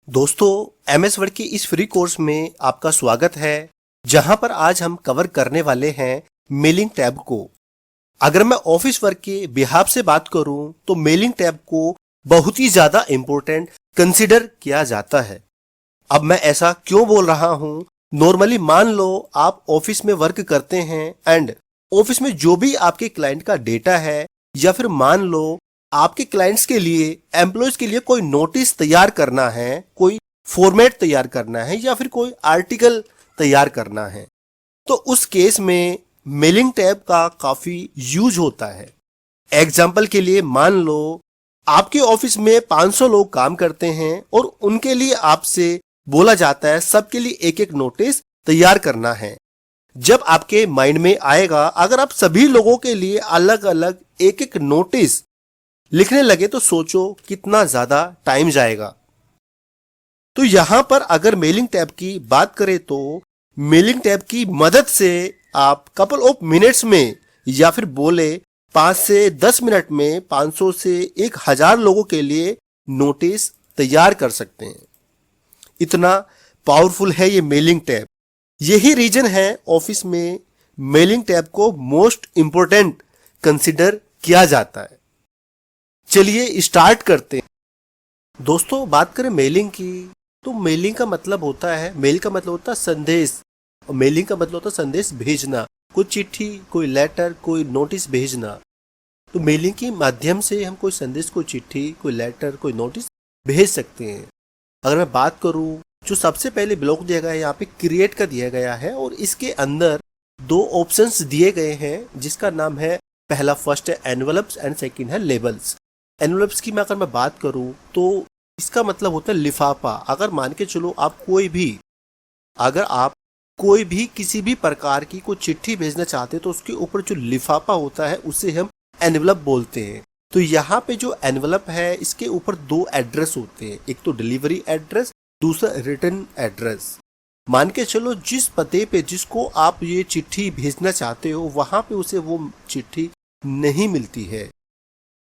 दोस्तों, MS word की इस फ्री कोर्स में आपका स्वागत है, जहां पर आज हम कवर करने वाले हैं मेलिंग टैब को। अगर मैं ऑफिस वर्क के बिहाफ से बात करूं तो मेलिंग टैब को बहुत ही ज्यादा इंपॉर्टेंट कंसीडर किया जाता है। अब मैं ऐसा क्यों बोल रहा हूं? नॉर्मली मान लो आप ऑफिस में वर्क करते हैं एंड ऑफिस में जो भी आपके क्लाइंट का डेटा है, या फिर मान लो आपके क्लाइंट्स के लिए, एम्प्लॉयज के लिए कोई नोटिस तैयार करना है, कोई फॉर्मेट तैयार करना है, या फिर कोई आर्टिकल तैयार करना है, तो उस केस में मेलिंग टैब का काफी यूज होता है। एग्जाम्पल के लिए मान लो आपके ऑफिस में 500 लोग काम करते हैं और उनके लिए आपसे बोला जाता है सबके लिए एक एक नोटिस तैयार करना है। जब आपके माइंड में आएगा, अगर आप सभी लोगों के लिए अलग अलग एक एक नोटिस लिखने लगे तो सोचो कितना ज्यादा टाइम जाएगा। तो यहां पर अगर मेलिंग टैब की बात करें तो मेलिंग टैब की मदद से आप कपल ऑफ मिनट्स में, या फिर बोले 5 से 10 मिनट में 500 से 1000 लोगों के लिए नोटिस तैयार कर सकते हैं। इतना पावरफुल है ये मेलिंग टैब। यही रीजन है ऑफिस में मेलिंग टैब को मोस्ट इंपोर्टेंट कंसिडर किया जाता है। चलिए स्टार्ट करते हैं। दोस्तों, बात करें मेलिंग की, तो मेलिंग का मतलब होता है, मेल का मतलब होता है संदेश, और मेलिंग का मतलब होता है संदेश भेजना, कोई चिट्ठी, कोई लेटर, कोई नोटिस भेजना। तो मेलिंग के माध्यम से हम कोई संदेश, कोई चिट्ठी, कोई लेटर, कोई नोटिस भेज सकते हैं। अगर मैं बात करूं, जो सबसे पहले ब्लॉक दिया गया है यहाँ पे क्रिएट का दिया गया है, और इसके अंदर 2 ऑप्शंस दिए गए हैं, जिसका नाम है, पहला फर्स्ट है एनवलप्स एंड सेकंड है लेबल्स। एनवलप्स की अगर मैं बात करूं तो इसका मतलब होता है लिफाफा। अगर मान के चलो अगर आप कोई भी किसी भी प्रकार की कोई चिट्ठी भेजना चाहते हैं तो उसके ऊपर जो लिफाफा होता है उसे हम एनवलप बोलते हैं। तो यहाँ पे जो एनवलप है, इसके ऊपर 2 एड्रेस होते हैं, एक तो डिलीवरी एड्रेस, दूसरा रिटर्न एड्रेस। मान के चलो जिस पते पे जिसको आप ये चिट्ठी भेजना चाहते हो वहां पे उसे वो चिट्ठी नहीं मिलती है,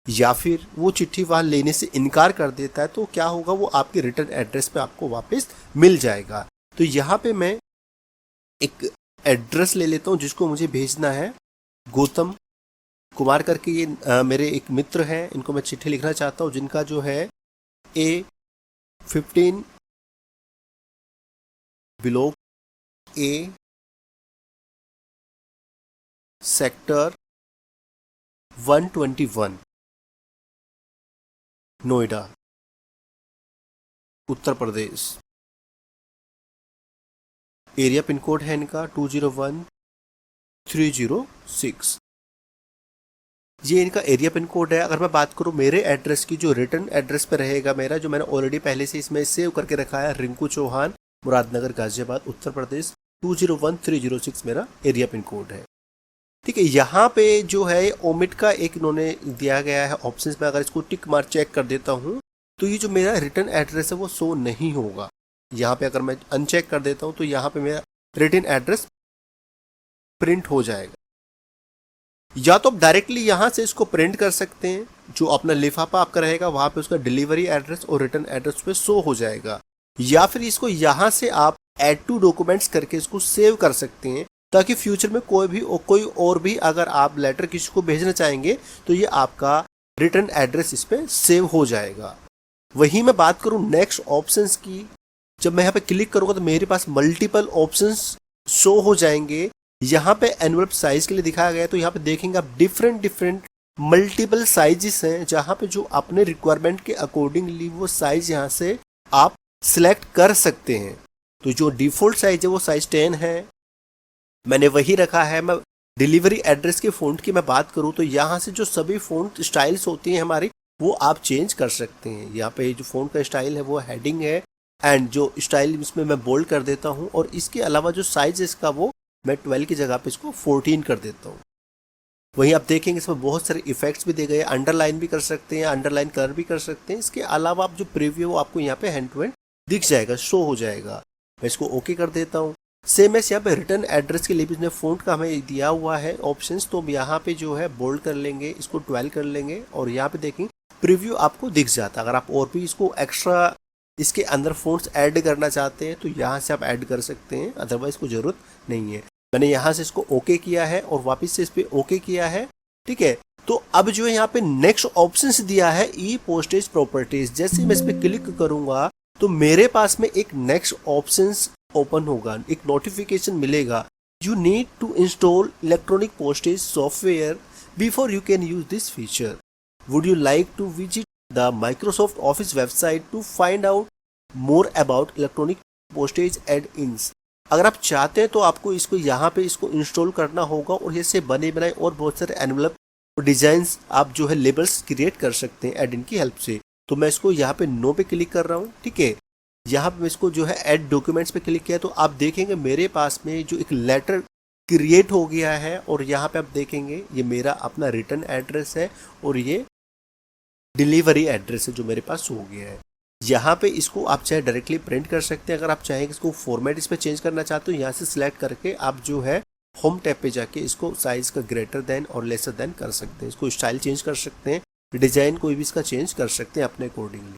या फिर वो चिट्ठी वहां लेने से इनकार कर देता है, तो क्या होगा, वो आपके रिटर्न एड्रेस पे आपको वापस मिल जाएगा। तो यहाँ पे मैं एक एड्रेस ले लेता हूँ जिसको मुझे भेजना है। गौतम कुमार करके ये मेरे एक मित्र हैं, इनको मैं चिट्ठी लिखना चाहता हूँ, जिनका जो है A15 block A sector 121 Noida, Uttar Pradesh. Area pin code है इनका 201306। ये इनका एरिया पिन कोड है। अगर मैं बात करूं मेरे एड्रेस की, जो रिटर्न एड्रेस पे रहेगा मेरा, जो मैंने ऑलरेडी पहले से इसमें सेव करके रखा है, रिंकू चौहान, मुरादनगर, गाजियाबाद, उत्तर प्रदेश, 201306 मेरा एरिया पिन कोड है। ठीक है, यहाँ पे जो है ओमिट का एक इन्होंने दिया गया है ऑप्शंस में। अगर इसको टिक मार चेक कर देता हूँ तो ये जो मेरा रिटर्न एड्रेस है वो शो नहीं होगा। यहाँ पे अगर मैं अनचेक कर देता हूँ तो यहाँ पे मेरा रिटर्न एड्रेस प्रिंट हो जाएगा। या तो आप डायरेक्टली यहाँ से इसको प्रिंट कर सकते हैं, जो अपना लिफाफा आपका रहेगा वहां पे उसका डिलीवरी एड्रेस और रिटर्न एड्रेस पे शो हो जाएगा, या फिर इसको यहाँ से आप ऐड टू डॉक्यूमेंट्स करके इसको सेव कर सकते हैं, ताकि फ्यूचर में कोई और भी अगर आप लेटर किसी को भेजना चाहेंगे तो ये आपका रिटर्न एड्रेस इस पे सेव हो जाएगा। वहीं मैं बात करूं नेक्स्ट ऑप्शंस की, जब मैं यहाँ पे क्लिक करूंगा तो मेरे पास मल्टीपल ऑप्शंस शो हो जाएंगे। यहाँ पे एनवलप साइज के लिए दिखाया गया है, तो यहाँ पे देखेंगे आप डिफरेंट मल्टीपल साइजेस हैं, जहाँ पे जो अपने रिक्वायरमेंट के अकॉर्डिंगली वो साइज यहाँ से आप सिलेक्ट कर सकते हैं। तो जो डिफॉल्ट साइज है वो साइज 10 है, मैंने वही रखा है। मैं डिलीवरी एड्रेस के फ़ॉन्ट की मैं बात करूं तो यहाँ से जो सभी फ़ॉन्ट स्टाइल्स होती हैं हमारी, वो आप चेंज कर सकते हैं। यहाँ पे जो फ़ॉन्ट का स्टाइल है वो हेडिंग है, एंड जो स्टाइल इसमें मैं बोल्ड कर देता हूँ, और इसके अलावा जो साइज है इसका वो मैं 12 की जगह पे इसको 14 कर देता हूँ। वहीं आप देखेंगे इसमें बहुत सारे इफेक्ट्स भी दे गए, अंडरलाइन भी कर सकते हैं, अंडरलाइन कलर भी कर सकते हैं। इसके अलावा आप जो प्रीव्यू है आपको यहाँ पे हैंड टू हैंड दिख जाएगा, शो हो जाएगा। मैं इसको ओके कर देता हूँ। सेम है यहाँ पे रिटर्न एड्रेस के लिए भी इसने फ़ॉन्ट का हमें दिया हुआ है ऑप्शंस, तो यहाँ पे जो है बोल्ड कर लेंगे, इसको 12 कर लेंगे, और यहाँ पे देखेंगे प्रीव्यू आपको दिख जाता है। अगर आप और भी इसको एक्स्ट्रा इसके अंदर फ़ॉन्ट्स ऐड करना चाहते हैं तो यहाँ से आप ऐड कर सकते हैं, अदरवाइज कोई ज़रूरत नहीं है। मैंने यहाँ से इसको ओके किया है और वापस से इस पर ओके किया है, ठीक है। तो अब जो है यहाँ पे नेक्स्ट ऑप्शंस दिया है ई पोस्टेज प्रॉपर्टीज। जैसे मैं इस पर क्लिक करूंगा तो मेरे पास में एक नेक्स्ट ऑप्शंस ओपन होगा, एक नोटिफिकेशन मिलेगा, you need to install electronic postage software before you can use this feature. Would you like to visit the Microsoft Office website to find out more about electronic postage add-ins. अगर आप चाहते हैं तो आपको इसको यहाँ पे इसको इंस्टॉल करना होगा और इससे बने बनाए और बहुत सारे एनवलप और डिजाइंस आप जो है लेबल्स क्रिएट कर सकते हैं एड इन की हेल्प से। तो मैं इसको यहाँ पे नो पे क्लिक कर रहा हूँ, ठीक है। यहाँ पे मैं इसको जो है ऐड डॉक्यूमेंट्स पे क्लिक किया तो आप देखेंगे मेरे पास में जो एक लेटर क्रिएट हो गया है और यहाँ पे आप देखेंगे ये मेरा अपना रिटर्न एड्रेस है और ये डिलीवरी एड्रेस है जो मेरे पास हो गया है। यहाँ पे इसको आप चाहे डायरेक्टली प्रिंट कर सकते हैं, अगर आप चाहें इसको फॉर्मेट इस पर चेंज करना चाहते हो यहाँ से सिलेक्ट करके आप जो है होम टैब पे जाके इसको साइज का ग्रेटर देन और लेसर देन कर सकते हैं, इसको स्टाइल चेंज कर सकते हैं, डिजाइन कोई भी इसका चेंज कर सकते हैं अपने अकॉर्डिंगली।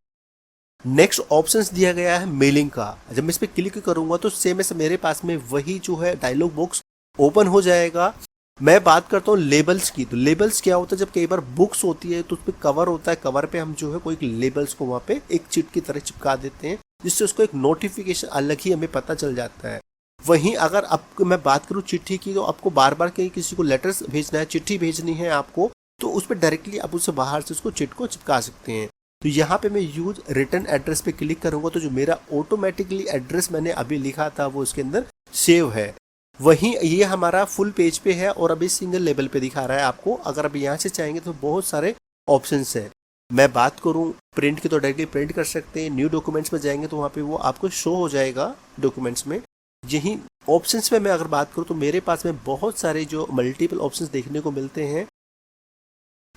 नेक्स्ट ऑप्शंस दिया गया है मेलिंग का। जब मैं इस पर क्लिक करूंगा तो सेम ऐसे मेरे पास में वही जो है डायलॉग बॉक्स ओपन हो जाएगा। मैं बात करता हूँ लेबल्स की, तो लेबल्स क्या होता है, जब कई बार बुक्स होती है तो उस पर कवर होता है, कवर पे हम जो है कोई लेबल्स को वहाँ पे एक चिट की तरह चिपका देते हैं जिससे उसको एक नोटिफिकेशन अलग ही हमें पता चल जाता है। वहीं अगर आपको मैं बात करूँ चिट्ठी की, तो आपको बार बार कहीं किसी को लेटर्स भेजना है, चिट्ठी भेजनी है आपको, तो उस पर डायरेक्टली आप उससे बाहर से उसको चिट को चिपका सकते हैं। तो यहाँ पे मैं यूज रिटर्न एड्रेस पे क्लिक करूंगा तो जो मेरा ऑटोमेटिकली एड्रेस मैंने अभी लिखा था वो इसके अंदर सेव है। वहीं ये हमारा फुल पेज पे है और अभी सिंगल लेवल पे दिखा रहा है आपको। अगर आप यहाँ से चाहेंगे तो बहुत सारे ऑप्शंस है। मैं बात करूँ प्रिंट की तो डायरेक्टली प्रिंट कर सकते हैं, न्यू डॉक्यूमेंट्स में जाएंगे तो वहाँ पे वो आपको शो हो जाएगा डॉक्यूमेंट्स में। यही ऑप्शंस में मैं अगर बात करूँ तो मेरे पास में बहुत सारे जो मल्टीपल ऑप्शंस देखने को मिलते हैं।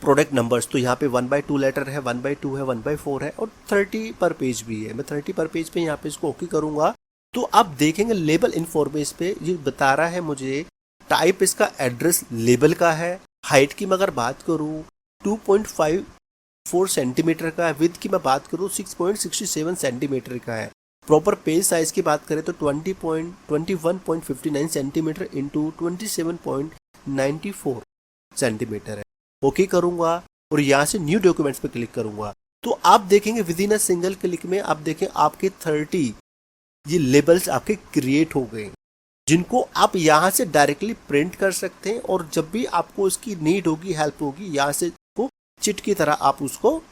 प्रोडक्ट नंबर्स तो यहाँ पे 1/2 लेटर है, 1/2 है, 1/4 है और 30 पर पेज भी है। मैं 30 पर पेज पे यहाँ पे इसको ओके करूंगा तो आप देखेंगे लेबल इन्फॉर्मेशन पे ये बता रहा है मुझे टाइप इसका एड्रेस लेबल का है। हाइट की मैं अगर बात करूँ 2.54 सेंटीमीटर का है। विड्थ की मैं बात करूँ 6.67 सेंटीमीटर का है। प्रॉपर पेज साइज की बात करें तो 21.59 सेंटीमीटर इंटू 27.94 सेंटीमीटर है। ओके करूंगा और यहाँ से न्यू डॉक्यूमेंट्स पे क्लिक करूंगा तो आप देखेंगे with in a single click में आप देखें आपके 30 ये लेबल्स आपके क्रिएट हो गए, जिनको आप यहाँ से डायरेक्टली प्रिंट कर सकते हैं और जब भी आपको इसकी नीड होगी, हेल्प होगी, यहाँ से को चिट की तरह आप उसको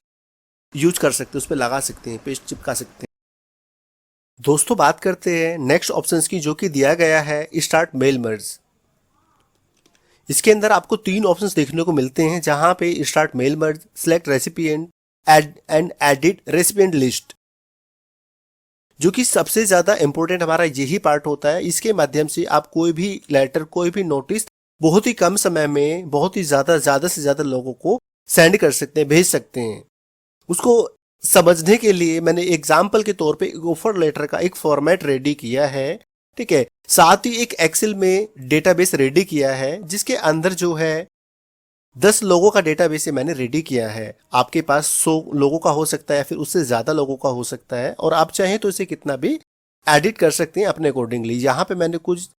यूज कर सकते हैं, उस पर लगा सकते हैं, पेस्ट चिपका सकते हैं। दोस्तों बात करते हैं नेक्स्ट ऑप्शंस की जो कि दिया गया है स्टार्ट मेल मर्ज। इसके अंदर आपको 3 ऑप्शंस देखने को मिलते हैं जहां पे start mail merge, select recipient and edit recipient list, जो कि सबसे ज्यादा इंपॉर्टेंट हमारा यही पार्ट होता है। इसके माध्यम से आप कोई भी लेटर, कोई भी नोटिस बहुत ही कम समय में बहुत ही ज्यादा से ज्यादा लोगों को सेंड कर सकते हैं, भेज सकते हैं। उसको समझने के लिए मैंने एग्जाम्पल के तौर पे एक ऑफर लेटर का एक फॉर्मेट रेडी किया है, ठीक है। साथ ही एक एक्सेल में डेटाबेस रेडी किया है जिसके अंदर जो है 10 लोगों का डेटाबेस मैंने रेडी किया है। आपके पास 100 लोगों का हो सकता है या फिर उससे ज्यादा लोगों का हो सकता है और आप चाहें तो इसे कितना भी एडिट कर सकते हैं अपने अकॉर्डिंगली। यहाँ पे मैंने कुछ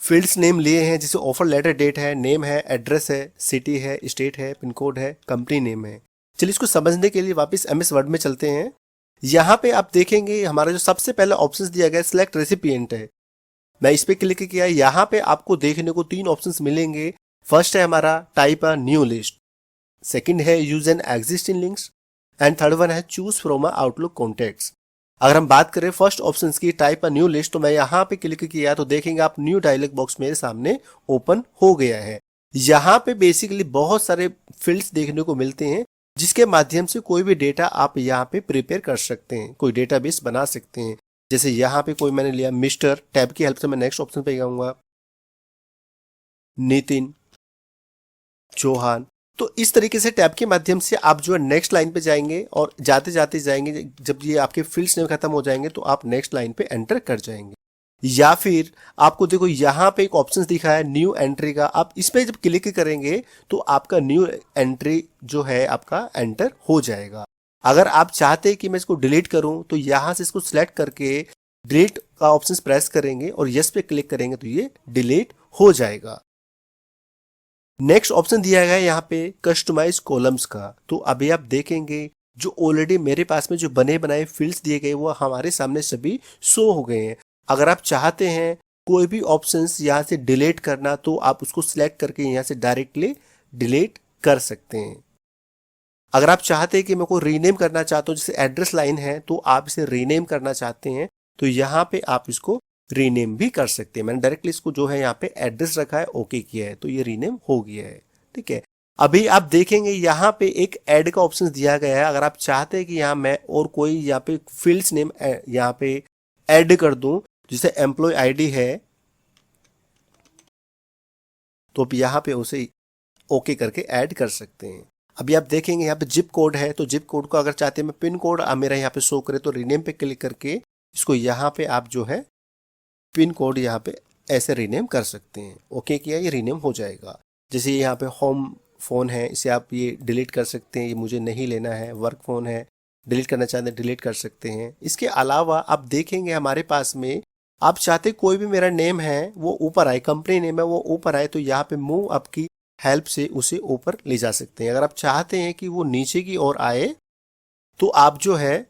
फील्ड्स नेम लिए हैं जैसे ऑफर लेटर डेट है, नेम है, एड्रेस है, सिटी है, स्टेट है, पिन कोड है, कंपनी नेम है। चलिए इसको समझने के लिए वापस MS वर्ड में चलते हैं। यहाँ पे आप देखेंगे हमारा जो सबसे पहला ऑप्शन दिया गया सिलेक्ट रेसिपिएंट है। मैं इस पे क्लिक किया, यहाँ पे आपको देखने को 3 ऑप्शंस मिलेंगे। फर्स्ट है हमारा type a new list, second है use an existing links and third one है चूज फ्रॉम आउटलुक कॉन्टेक्ट्स। अगर हम बात करें फर्स्ट ऑप्शन की टाइप अ न्यू लिस्ट, तो मैं यहाँ पे क्लिक किया तो देखेंगे आप न्यू डायलॉग बॉक्स मेरे सामने ओपन हो गया है। यहाँ पे बेसिकली बहुत सारे फील्ड्स देखने को मिलते हैं जिसके माध्यम से कोई भी डेटा आप यहाँ पे प्रिपेयर कर सकते हैं, कोई डेटाबेस बना सकते हैं। जैसे यहाँ पे कोई मैंने लिया मिस्टर, टैब की हेल्प से मैं नेक्स्ट ऑप्शन पे जाऊंगा, नितिन चौहान। तो इस तरीके से टैब के माध्यम से आप जो है नेक्स्ट लाइन पे जाएंगे और जाते जाते जाएंगे, जब ये आपके फील्ड्स नेम खत्म हो जाएंगे तो आप नेक्स्ट लाइन पे एंटर कर जाएंगे। या फिर आपको देखो यहाँ पे एक ऑप्शन दिखा है न्यू एंट्री का, आप इस पे जब क्लिक करेंगे तो आपका न्यू एंट्री जो है आपका एंटर हो जाएगा। अगर आप चाहते हैं कि मैं इसको डिलीट करूं तो यहां से इसको सिलेक्ट करके डिलीट का ऑप्शन प्रेस करेंगे और यस पे क्लिक करेंगे तो ये डिलीट हो जाएगा। नेक्स्ट ऑप्शन दिया गया है यहाँ पे कस्टमाइज कॉलम्स का। तो अभी आप देखेंगे जो ऑलरेडी मेरे पास में जो बने बनाए फील्ड्स दिए गए वो हमारे सामने सभी शो हो गए हैं। अगर आप चाहते हैं कोई भी ऑप्शंस यहाँ से डिलीट करना तो आप उसको सिलेक्ट करके यहाँ से डायरेक्टली डिलीट कर सकते हैं। अगर आप चाहते हैं कि मैं को रीनेम करना चाहता हूँ, जैसे एड्रेस लाइन है तो आप इसे रीनेम करना चाहते हैं तो यहाँ पे आप इसको रीनेम भी कर सकते हैं। मैंने डायरेक्टली इसको जो है यहाँ पे एड्रेस रखा है, ओके किया है तो ये रीनेम हो गया है। ठीक है, अभी आप देखेंगे यहाँ पे एक ऐड का ऑप्शन दिया गया है। अगर आप चाहते हैं कि यहाँ मैं और कोई यहाँ पे फील्ड्स नेम यहाँ पे ऐड कर दूं, जैसे एम्प्लॉय आईडी है तो अब यहाँ पे उसे ओके करके ऐड कर सकते हैं। अभी आप देखेंगे यहाँ पे जिप कोड है, तो जिप कोड को अगर चाहते हैं मैं पिन कोड मेरा यहाँ पे शो करे तो रीनेम पे क्लिक करके इसको यहाँ पे आप जो है पिन कोड यहाँ पे ऐसे रीनेम कर सकते हैं। ओके किया, ये रीनेम हो जाएगा। जैसे यहाँ पे होम फोन है, इसे आप ये डिलीट कर सकते हैं, ये मुझे नहीं लेना है। वर्क फोन है, डिलीट करना चाहते हैं डिलीट कर सकते हैं। इसके अलावा आप देखेंगे हमारे पास में आप चाहते कोई भी मेरा नेम है वो ऊपर आए, कंपनी नेम है वो ऊपर आए तो यहाँ पे मूव अप की हेल्प से उसे ऊपर ले जा सकते हैं। अगर आप चाहते हैं कि वो नीचे की ओर आए तो आप जो है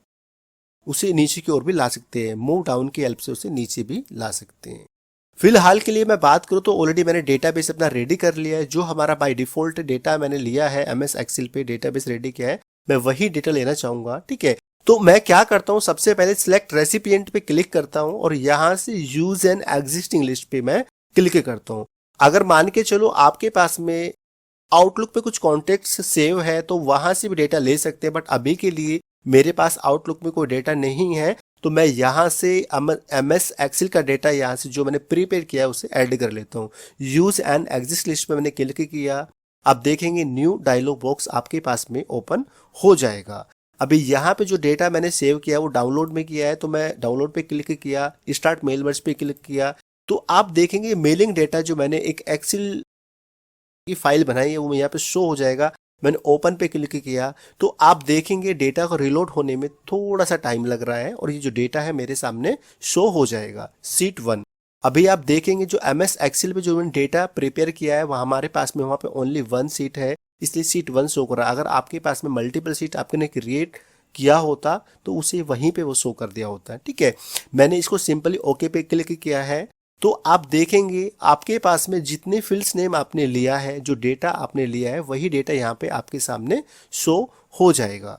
उसे नीचे की ओर भी ला सकते हैं, मूव डाउन की हेल्प से उसे नीचे भी ला सकते हैं। फिलहाल के लिए मैं बात करूं तो ऑलरेडी मैंने डेटाबेस अपना रेडी कर लिया है। जो हमारा बाय डिफॉल्ट डेटा मैंने लिया है MS एक्सेल पे डेटाबेस रेडी किया है, मैं वही डेटा लेना चाहूंगा। ठीक है, तो मैं क्या करता हूं, सबसे पहले सिलेक्ट रेसिपिएंट पे क्लिक करता हूं और यहां से यूज एन एग्जिस्टिंग लिस्ट पे मैं क्लिक करता हूं। अगर मान के चलो आपके पास में आउटलुक पे कुछ कॉन्टेक्ट्स सेव है तो वहां से भी डेटा ले सकते हैं, बट अभी के लिए मेरे पास आउटलुक में कोई डेटा नहीं है तो मैं यहाँ से MS एक्सेल का डेटा यहाँ से जो मैंने प्रीपेयर किया है उसे ऐड कर लेता हूँ। यूज एंड एग्जिस्ट लिस्ट में मैंने क्लिक किया, आप देखेंगे न्यू डायलॉग बॉक्स आपके पास में ओपन हो जाएगा। अभी यहाँ पे जो डेटा मैंने सेव किया वो डाउनलोड में किया है तो मैं डाउनलोड पे क्लिक किया, स्टार्ट मेल वर्ड्स पे क्लिक किया तो आप देखेंगे मेलिंग डेटा जो मैंने एक एक्सेल की फाइल बनाई है वो यहाँ पे शो हो जाएगा। मैंने ओपन पे क्लिक किया तो आप देखेंगे डेटा को रिलोड होने में थोड़ा सा टाइम लग रहा है और ये जो डेटा है मेरे सामने शो हो जाएगा। सीट 1, अभी आप देखेंगे जो MS एक्सेल पे जो मैंने डेटा प्रिपेयर किया है वह हमारे पास में वहाँ पे ओनली 1 सीट है, इसलिए सीट 1 शो कर रहा है। अगर आपके पास में मल्टीपल सीट आपने क्रिएट किया होता तो उसे वहीं पे वो शो कर दिया होता है। ठीक है, मैंने इसको सिंपली ओके पे क्लिक किया है तो आप देखेंगे आपके पास में जितने फील्ड्स नेम आपने लिया है, जो डेटा आपने लिया है वही डेटा यहाँ पे आपके सामने शो हो जाएगा।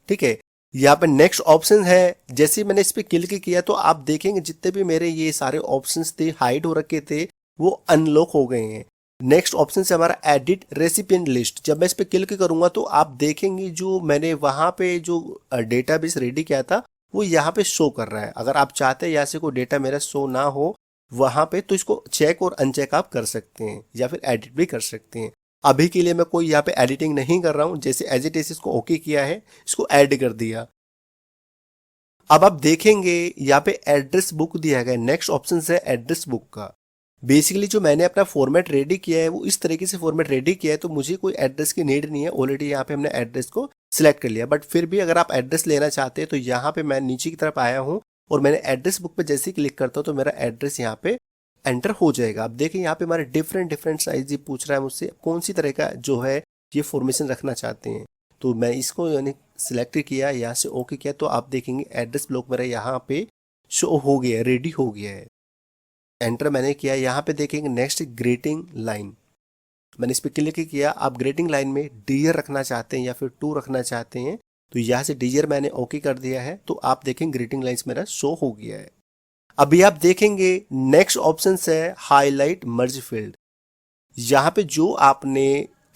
ठीक है, यहाँ पे नेक्स्ट ऑप्शन है, जैसे मैंने इस पे क्लिक किया तो आप देखेंगे जितने भी मेरे ये सारे ऑप्शंस थे हाइड हो रखे थे वो अनलॉक हो गए हैं। नेक्स्ट ऑप्शन से हमारा एडिट रेसिपिएंट लिस्ट, जब मैं इस पे क्लिक करूंगा तो आप देखेंगे जो मैंने वहां पे जो डेटाबेस रेडी किया था वो यहाँ पे शो कर रहा है। अगर आप चाहते हैं यहाँ से कोई डेटा मेरा शो ना हो वहां पे तो इसको चेक और अनचेक आप कर सकते हैं या फिर एडिट भी कर सकते हैं। अभी के लिए मैं कोई यहाँ पे एडिटिंग नहीं कर रहा हूं, जैसे एज इट इज इसको ओके किया है, इसको ऐड कर दिया। अब आप देखेंगे यहाँ पे एड्रेस बुक दिया गया है। नेक्स्ट ऑप्शन है एड्रेस बुक का। बेसिकली जो मैंने अपना फॉर्मेट रेडी किया है वो इस तरीके से फॉर्मेट रेडी किया है तो मुझे कोई एड्रेस की नीड नहीं है। ऑलरेडी यहाँ पे हमने एड्रेस को सिलेक्ट कर लिया, बट फिर भी अगर आप एड्रेस लेना चाहते हैं तो यहाँ पे मैं नीचे की तरफ आया हूँ और मैंने एड्रेस बुक पे जैसे ही क्लिक करता हूँ तो मेरा एड्रेस यहाँ पे एंटर हो जाएगा। अब देखिए यहाँ पे हमारे डिफरेंट साइज पूछ रहा है मुझसे कौन सी तरह का जो है ये फॉर्मेशन रखना चाहते हैं, तो मैं इसको यानी सिलेक्ट किया, यहाँ से ओके किया तो आप देखेंगे एड्रेस ब्लॉक मेरा यहाँ पे शो हो गया है, रेडी हो गया है। एंटर मैंने किया, यहाँ पे देखेंगे नेक्स्ट ग्रीटिंग लाइन, मैंने इस पर क्लिक किया। आप ग्रीटिंग लाइन में डियर रखना चाहते हैं या फिर टू रखना चाहते हैं तो यहाँ से डियर मैंने ओके कर दिया है तो आप देखेंगे ग्रीटिंग लाइन्स मेरा शो हो गया है। अभी आप देखेंगे नेक्स्ट ऑप्शन है हाईलाइट मर्ज फील्ड। यहाँ पे जो आपने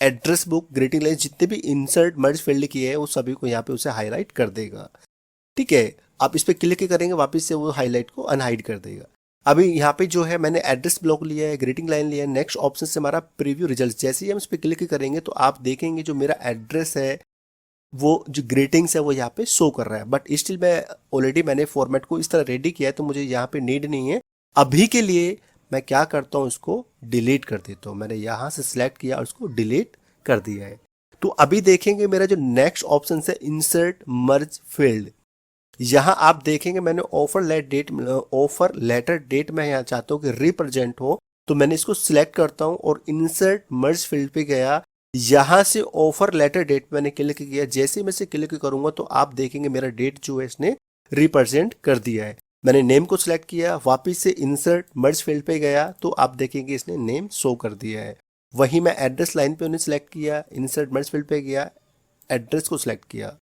एड्रेस बुक ग्रीटिंग लाइन जितने भी इंसर्ट मर्ज फील्ड किए हैं वो सभी को यहाँ पे उसे हाईलाइट कर देगा। ठीक है, आप इस पर क्लिक करेंगे वापस से वो हाईलाइट को अनहाइड कर देगा। अभी यहाँ पे जो है मैंने एड्रेस ब्लॉक लिया है, ग्रीटिंग लाइन लिया है। नेक्स्ट ऑप्शन से हमारा प्रीव्यू रिजल्ट, जैसे ही हम इस पर क्लिक करेंगे तो आप देखेंगे जो मेरा एड्रेस है वो जो ग्रीटिंग्स है वो यहाँ पे शो कर रहा है, बट स्टिल मैं ऑलरेडी मैंने फॉर्मेट को इस तरह रेडी किया है तो मुझे यहाँ पे नीड नहीं है। अभी के लिए मैं क्या करता हूँ इसको डिलीट कर देता हूँ। मैंने यहाँ से सिलेक्ट किया और उसको डिलीट कर दिया है। तो अभी देखेंगे मेरा जो नेक्स्ट ऑप्शन है इंसर्ट मर्ज फील्ड। यहाँ आप देखेंगे मैंने ऑफर लेटर डेट में यहाँ चाहता हूँ कि रिप्रेजेंट हो, तो मैंने इसको सिलेक्ट करता हूँ और इंसर्ट मर्ज फील्ड पे गया। यहाँ से ऑफर लेटर डेट मैंने क्लिक किया। जैसे ही मैं इसे क्लिक करूंगा तो आप देखेंगे मेरा डेट जो है इसने रिप्रेजेंट कर दिया है। मैंने नेम को सिलेक्ट किया, वापिस से इंसर्ट मर्ज फील्ड पे गया तो आप देखेंगे इसने नेम शो कर दिया है। वही मैं एड्रेस लाइन पे उन्हें सिलेक्ट किया, इंसर्ट मर्ज फील्ड पे गया, एड्रेस को सिलेक्ट किया,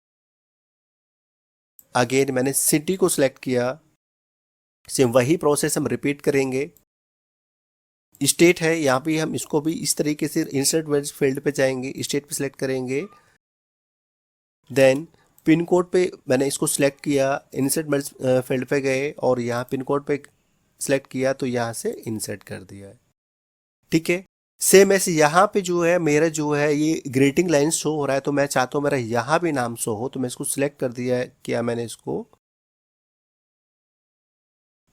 अगेन मैंने सिटी को सिलेक्ट किया। सेम वही प्रोसेस हम रिपीट करेंगे। स्टेट है, यहाँ पे हम इसको भी इस तरीके से इंसर्ट मर्ज फील्ड पे जाएंगे, स्टेट पे सिलेक्ट करेंगे। देन पिन कोड पे मैंने इसको सिलेक्ट किया, इंसर्ट मर्ज फील्ड पे गए और यहाँ पिन कोड पे सिलेक्ट किया तो यहाँ से इंसर्ट कर दिया है। ठीक है, सेम ऐसे यहाँ पे जो है मेरा जो है ये ग्रीटिंग लाइन शो हो रहा है, तो मैं चाहता हूँ मेरा यहाँ भी नाम शो हो, तो मैं इसको सिलेक्ट कर दिया है। क्या मैंने इसको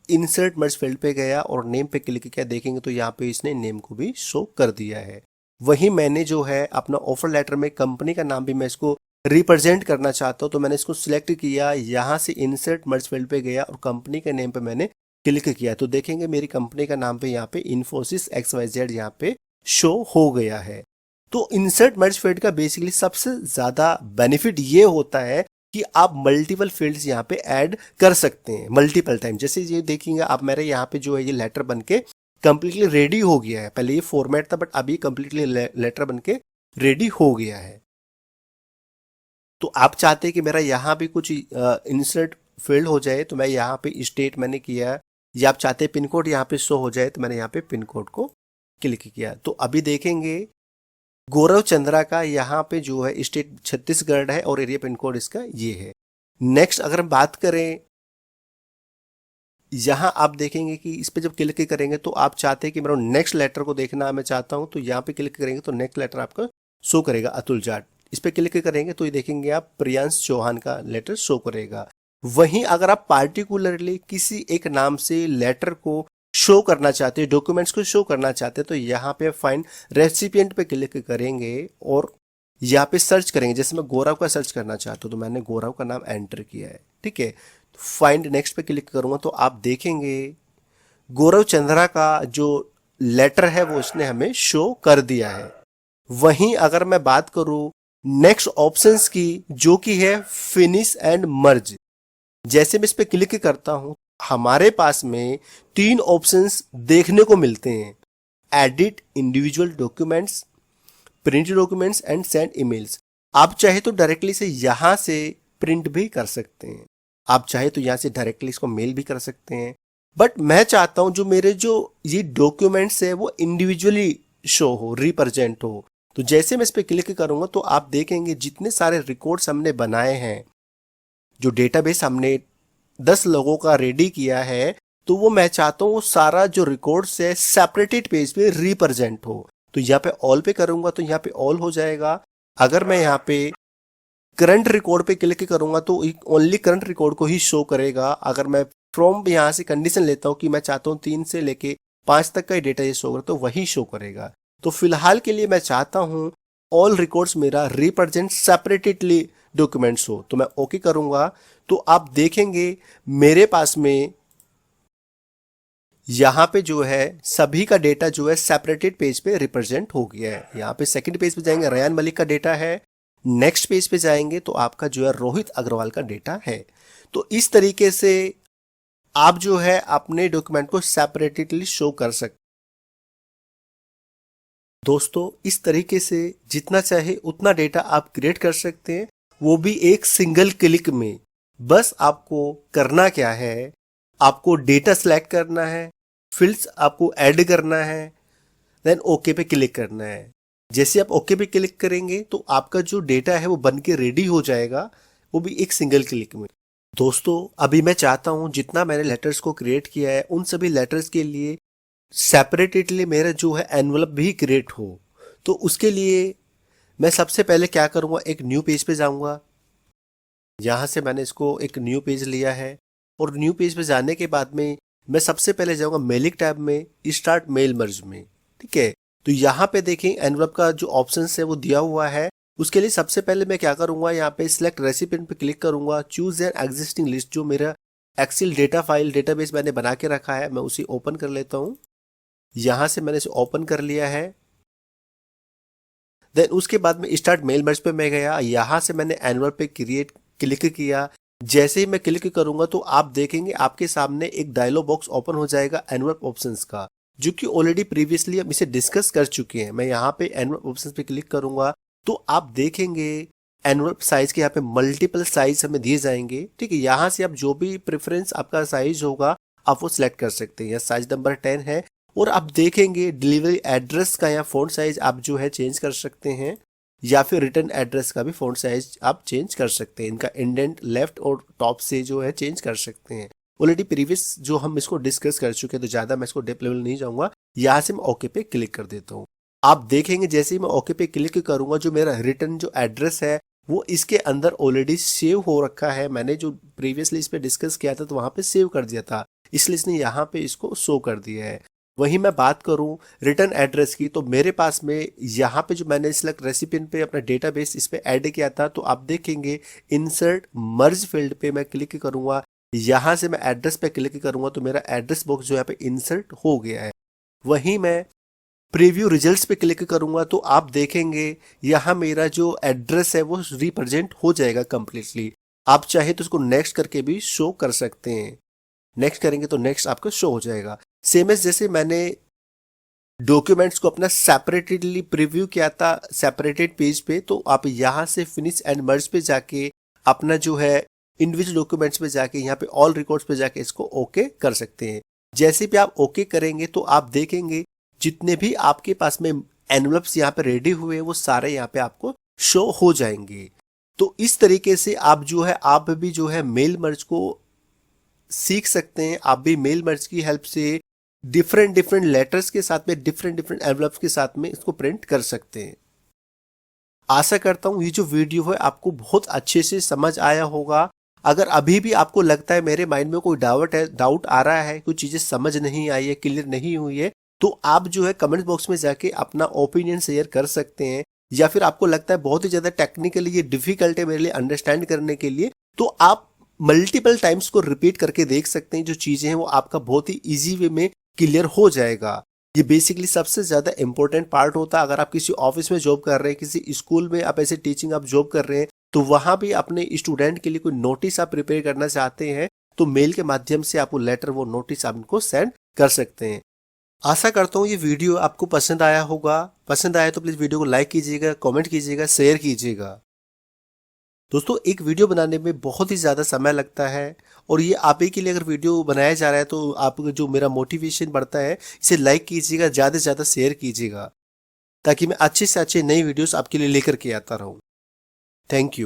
इंसर्ट मर्ज फील्ड पे गया और नेम पे क्लिक किया, देखेंगे तो यहाँ पे इसने नेम को भी शो कर दिया है। वही मैंने जो है अपना ऑफर लेटर में कंपनी का नाम भी मैं इसको रिप्रेजेंट करना चाहता हूँ, तो मैंने इसको सिलेक्ट किया, यहाँ से इंसर्ट मर्ज फील्ड पे गया और कंपनी के नेम पे मैंने क्लिक किया, तो देखेंगे मेरी कंपनी का नाम पे यहाँ पे इन्फोसिस XYZ यहाँ पे शो हो गया है। तो इंसर्ट मर्ज फील्ड का बेसिकली सबसे ज्यादा बेनिफिट ये होता है कि आप मल्टीपल फील्ड्स यहाँ पे ऐड कर सकते हैं मल्टीपल टाइम। जैसे ये देखेंगे आप मेरे यहाँ पे जो है ये लेटर बनके कंप्लीटली रेडी हो गया है। पहले ये फॉर्मेट था बट अभी कंप्लीटली लेटर बनके रेडी हो गया है। तो आप चाहते हैं कि मेरा यहाँ भी कुछ इंसर्ट फील्ड हो जाए, तो मैं यहाँ पे स्टेट मैंने किया, या आप चाहते हैं पिन कोड यहाँ पे शो हो जाए, तो मैंने यहाँ पे पिन कोड को क्लिक किया। तो अभी देखेंगे गौरव चंद्रा का यहाँ पे जो है स्टेट छत्तीसगढ़ है और एरिया पिन कोड इसका ये है। नेक्स्ट अगर हम बात करें, यहाँ आप देखेंगे कि इस पे जब क्लिक करेंगे तो आप चाहते हैं कि मेरा नेक्स्ट लेटर को देखना मैं चाहता हूँ, तो यहाँ पे क्लिक करेंगे तो नेक्स्ट लेटर आपका शो करेगा अतुल जाट। इस पे क्लिक करेंगे तो ये देखेंगे आप प्रियांश चौहान का लेटर शो करेगा। वहीं अगर आप पार्टिकुलरली किसी एक नाम से लेटर को शो करना चाहते हैं, डॉक्यूमेंट्स को शो करना चाहते हैं, तो यहाँ पे फाइंड रेसिपिएंट पे क्लिक करेंगे और यहाँ पे सर्च करेंगे। जैसे मैं गौरव का सर्च करना चाहता हूँ तो मैंने गौरव का नाम एंटर किया है। ठीक है, फाइंड नेक्स्ट पे क्लिक करूंगा तो आप देखेंगे गौरव चंद्रा का जो लेटर है वो उसने हमें शो कर दिया है। वहीं अगर मैं बात करूं नेक्स्ट ऑप्शंस की, जो कि है फिनिश एंड मर्ज, जैसे मैं इस पे क्लिक करता हूं हमारे पास में 3 ऑप्शंस देखने को मिलते हैं, edit individual documents, print documents and send emails. आप चाहे तो डायरेक्टली से यहां से प्रिंट भी कर सकते हैं, आप चाहे तो यहां से डायरेक्टली इसको मेल भी कर सकते हैं, बट मैं चाहता हूं जो मेरे जो ये डॉक्यूमेंट्स है वो इंडिविजुअली शो हो, रिप्रेजेंट हो। तो जैसे मैं इस पे क्लिक करूंगा तो आप देखेंगे जितने सारे रिकॉर्ड्स हमने बनाए हैं, जो डेटाबेस हमने 10 लोगों का रेडी किया है, तो वो मैं चाहता हूँ वो सारा जो रिकॉर्ड्स है सेपरेटेड पेज पे रिप्रेजेंट हो। तो यहाँ पे ऑल पे करूंगा तो यहाँ पे ऑल हो जाएगा। अगर मैं यहाँ पे करंट रिकॉर्ड पे क्लिक करूंगा तो ओनली करंट रिकॉर्ड को ही शो करेगा। अगर मैं फ्रॉम यहाँ से कंडीशन लेता हूँ कि मैं चाहता हूँ 3 से लेके 5 तक का डेटा ये शो करे, तो वही शो करेगा। तो फिलहाल के लिए मैं चाहता हूँ ऑल रिकॉर्ड्स मेरा रिप्रेजेंट सेपरेटेडली डॉक्यूमेंट्स हो, तो मैं ओके करूंगा। तो आप देखेंगे मेरे पास में यहाँ पे जो है सभी का डेटा जो है सेपरेटेड पेज पे रिप्रेजेंट हो गया है। यहाँ पे सेकंड पेज पे जाएंगे रेयान मलिक का डेटा है, नेक्स्ट पेज पे जाएंगे तो आपका जो है रोहित अग्रवाल का डेटा है। तो इस तरीके से आप जो है अपने डॉक्यूमेंट को सेपरेटेडली शो कर सकते। दोस्तों इस तरीके से जितना चाहे उतना डेटा आप क्रिएट कर सकते हैं, वो भी एक सिंगल क्लिक में। बस आपको करना क्या है, आपको डेटा सेलेक्ट करना है, फील्ड्स आपको ऐड करना है, देन ओके पे क्लिक करना है। जैसे आप ओके पे क्लिक करेंगे तो आपका जो डेटा है वो बन के रेडी हो जाएगा, वो भी एक सिंगल क्लिक में। दोस्तों अभी मैं चाहता हूं जितना मैंने लेटर्स को क्रिएट किया है उन सभी लेटर्स के लिए सेपरेटेडली मेरा जो है एनवलप भी क्रिएट हो। तो उसके लिए मैं सबसे पहले क्या करूंगा, एक न्यू पेज पे जाऊंगा। यहां से मैंने इसको एक न्यू पेज लिया है और न्यू पेज पे जाने के बाद में मैं सबसे पहले जाऊंगा मेलिंग टैब में, स्टार्ट मेल मर्ज में। ठीक है, तो यहाँ पे देखें एनवलप का जो ऑप्शन है वो दिया हुआ है उसके लिए सबसे पहले मैं क्या करूंगा, यहाँ पे सिलेक्ट रेसिपिएंट पे क्लिक करूंगा, चूज एन एग्जिस्टिंग लिस्ट। जो मेरा एक्सेल डेटा फाइल डेटाबेस मैंने बना के रखा है मैं उसे ओपन कर लेता हूँ। यहां से मैंने इसे ओपन कर लिया है। देन उसके बाद में स्टार्ट मेल मर्ज पे मैं गया, यहां से मैंने एनुअल पे क्रिएट क्लिक किया। जैसे ही मैं क्लिक करूंगा तो आप देखेंगे आपके सामने एक डायलॉग बॉक्स ओपन हो जाएगा एनुअल ऑप्शंस का, जो कि ऑलरेडी प्रीवियसली हम इसे डिस्कस कर चुके हैं। मैं यहाँ पे एनुअल ऑप्शंस पे क्लिक करूंगा तो आप देखेंगे एनुअल साइज के यहाँ पे मल्टीपल साइज हमें दिए जाएंगे। ठीक है, यहाँ से आप जो भी प्रेफरेंस आपका साइज होगा आप वो सिलेक्ट कर सकते हैं। यह साइज नंबर 10 है। और आप देखेंगे डिलीवरी एड्रेस का या फ़ॉन्ट साइज आप जो है चेंज कर सकते हैं, या फिर रिटर्न एड्रेस का भी फ़ॉन्ट साइज आप चेंज कर सकते हैं। इनका इंडेंट लेफ्ट और टॉप से जो है चेंज कर सकते हैं। ऑलरेडी प्रीवियस जो हम इसको डिस्कस कर चुके हैं तो ज़्यादा मैं इसको डेप लेवल नहीं जाऊंगा। यहाँ से मैं ओके पे क्लिक कर देता हूँ। आप देखेंगे जैसे ही मैं ओके पे क्लिक करूंगा जो मेरा रिटर्न जो एड्रेस है वो इसके अंदर ऑलरेडी सेव हो रखा है। मैंने जो प्रीवियसली इस पे डिस्कस किया था तो वहां पे सेव कर दिया था, इसलिए इसने यहाँ पे इसको शो कर दिया है। वहीं मैं बात करूं रिटर्न एड्रेस की तो मेरे पास में यहाँ पे जो मैंने सिलेक्ट रेसिपिएंट पे अपना डेटाबेस इस पे ऐड किया था तो आप देखेंगे इंसर्ट मर्ज फील्ड पे मैं क्लिक करूंगा। यहाँ से मैं एड्रेस पे क्लिक करूंगा तो मेरा एड्रेस बॉक्स जो यहाँ पे इंसर्ट हो गया है। वहीं मैं प्रीव्यू रिजल्ट्स पे क्लिक करूंगा तो आप देखेंगे यहाँ मेरा जो एड्रेस है वो रिप्रेजेंट हो जाएगा कंप्लीटली। आप चाहे तो उसको नेक्स्ट करके भी शो कर सकते हैं। नेक्स्ट करेंगे तो नेक्स्ट आपका शो हो जाएगा। सेम एज जैसे मैंने डॉक्यूमेंट्स को अपना सेपरेटेडली प्रीव्यू किया था सेपरेटेड पेज पे, तो आप यहाँ से फिनिश एंड मर्ज पे जाके अपना जो है इंडिविजुअल डॉक्यूमेंट्स पे जाके यहाँ पे ऑल रिकॉर्ड्स पे जाके इसको ओके कर सकते हैं। जैसे भी आप ओके करेंगे तो आप देखेंगे जितने भी आपके पास में एनवलप्स यहाँ पे रेडी हुए हैं वो सारे यहाँ पे आपको शो हो जाएंगे। तो इस तरीके से आप जो है आप भी जो है मेल मर्ज को सीख सकते हैं। आप भी मेल मर्ज की हेल्प से डिफरेंट डिफरेंट लेटर्स के साथ में डिफरेंट डिफरेंट एनवलप्स के साथ में इसको प्रिंट कर सकते हैं। आशा करता हूं ये जो वीडियो है आपको बहुत अच्छे से समझ आया होगा। अगर अभी भी आपको लगता है मेरे माइंड में कोई डाउट आ रहा है, कुछ चीजें समझ नहीं आई है, क्लियर नहीं हुई है, तो आप जो है कमेंट बॉक्स में जाके अपना ओपिनियन शेयर कर सकते हैं। या फिर आपको लगता है बहुत ही ज्यादा टेक्निकली ये डिफिकल्ट है मेरे लिए अंडरस्टैंड करने के लिए, तो आप मल्टीपल टाइम्स को रिपीट करके देख सकते हैं। जो चीजें हैं वो आपका बहुत ही इजी वे में क्लियर हो जाएगा। ये बेसिकली सबसे ज्यादा इंपॉर्टेंट पार्ट होता है। अगर आप किसी ऑफिस में जॉब कर रहे हैं, किसी स्कूल में आप ऐसे टीचिंग आप जॉब कर रहे हैं, तो वहां भी अपने स्टूडेंट के लिए कोई नोटिस आप प्रिपेयर करना चाहते हैं तो मेल के माध्यम से आप वो लेटर वो नोटिस आप उनको सेंड कर सकते हैं। आशा करता हूँ ये वीडियो आपको पसंद आया होगा। पसंद आया तो प्लीज वीडियो को लाइक कीजिएगा, कमेंट कीजिएगा, शेयर कीजिएगा। दोस्तों एक वीडियो बनाने में बहुत ही ज़्यादा समय लगता है और ये आप ही के लिए अगर वीडियो बनाया जा रहा है तो आप जो मेरा मोटिवेशन बढ़ता है, इसे लाइक कीजिएगा, ज़्यादा से ज़्यादा शेयर कीजिएगा ताकि मैं अच्छे से अच्छे नई वीडियोस आपके लिए लेकर के आता रहूँ। Thank you.